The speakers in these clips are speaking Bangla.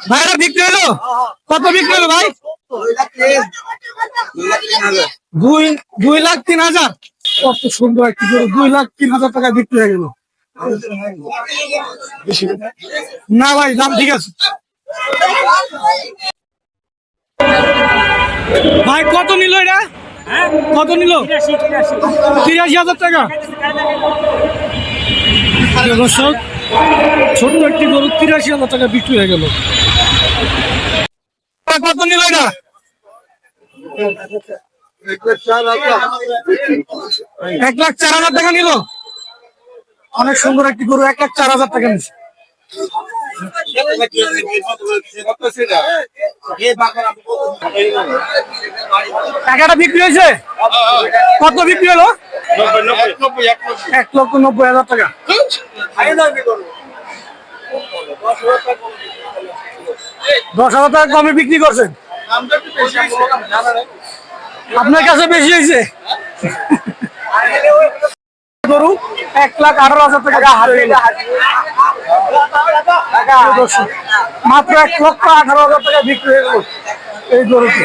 ভাই এটা বিক্রি হলো? কত বিক্রি হলো ভাই? 2,03,000। কত সুন্দর একটি গরু, 2,03,000 টাকা বিক্রি হয়ে গেল। না ভাই, দাম ঠিক আছে। ভাই কত নিল এটা? কত নিল? 83,000 টাকা। দর্শক, ছোট একটি গরু 83,000 টাকা বিক্রি হয়ে গেল। কত নিল এটা? 1,04,000 টাকা নিল। অনেক সুন্দর একটি গরু, 1,04,000 টাকা নিচ্ছে। টাকাটা বিক্রি হয়েছে? কত বিক্রি হলো? 1,90,000 টাকা। 10,000 টাকা কমে বিক্রি করছেন? আপনার কাছে বেশি হয়েছে। গরু 1,18,000 টাকা মাত্র 1,18,000 টাকা বিক্রি হয়ে গেল এই গরুটি।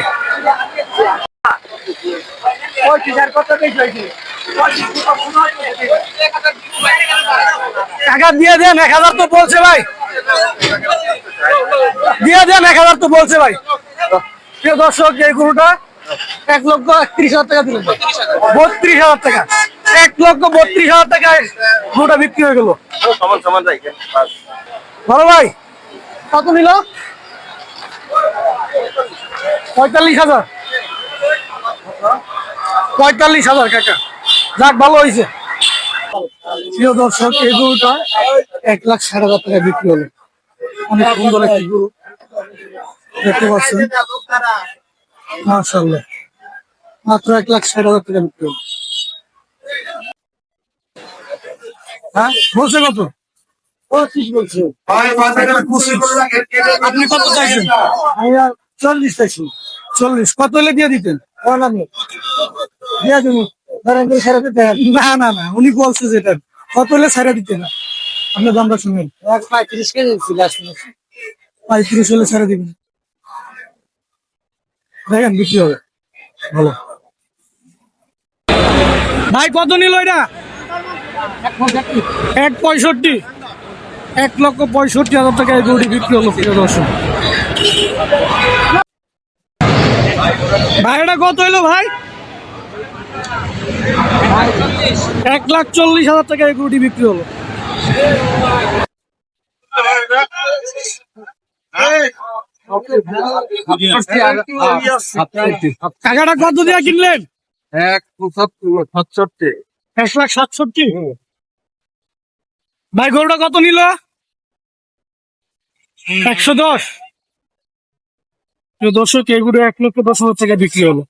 টাকা দিয়ে দেন, 1,000 তো বলছে ভাই, দিয়ে দেন 1,000 তো বলছে ভাই। প্রিয় দর্শক, এই গরুটা 1,31,000 টাকা দিলেন। 32,000 টাকা, 1,32,000 টাকায় গরুটা বিক্রি হয়ে গেল। বড় ভাই কত নিল? 45,000। 45,000 কাকা, যাক ভালো হয়েছে। প্রিয় দর্শক, এই গরুটা 1,60,000 টাকা বিক্রি হলো। অনেক সুন্দর একটি গরু দেখতে পাচ্ছেন, মাশাআল্লাহ। মাত্র 1,60,000 টাকা বিক্রি হলো। হ্যাঁ বলছে কত? 25 বলছে। আপনি কত চাইছেন? 40 চাইছি। 40 কত হলে দিয়ে দিতেন? না না না, উনি বলছে যেটা কত হলে ছাড়া দিতে না। আপনার দামটা শুনেন। 35 কেজি 35 হলে ছাড়া দিবেন। দেখেন বিক্রি হবে ভালো। ভাই কত নিল এটা? 1,65,000। 1,65,000 টাকা এই গরুটি বিক্রি হলো। প্রিয় দর্শক, ভাই এটা কত হইলো ভাই? 1,40,000 টাকা এই গরুটি বিক্রি হলো। টাকাটা কত দিয়ে কিনলেন? 1,67,000। 1,67,000। ভাই গরুটা কত নিল? 110। দর্শক, এই গরু 1,10,000 টাকা বিক্রি হলো।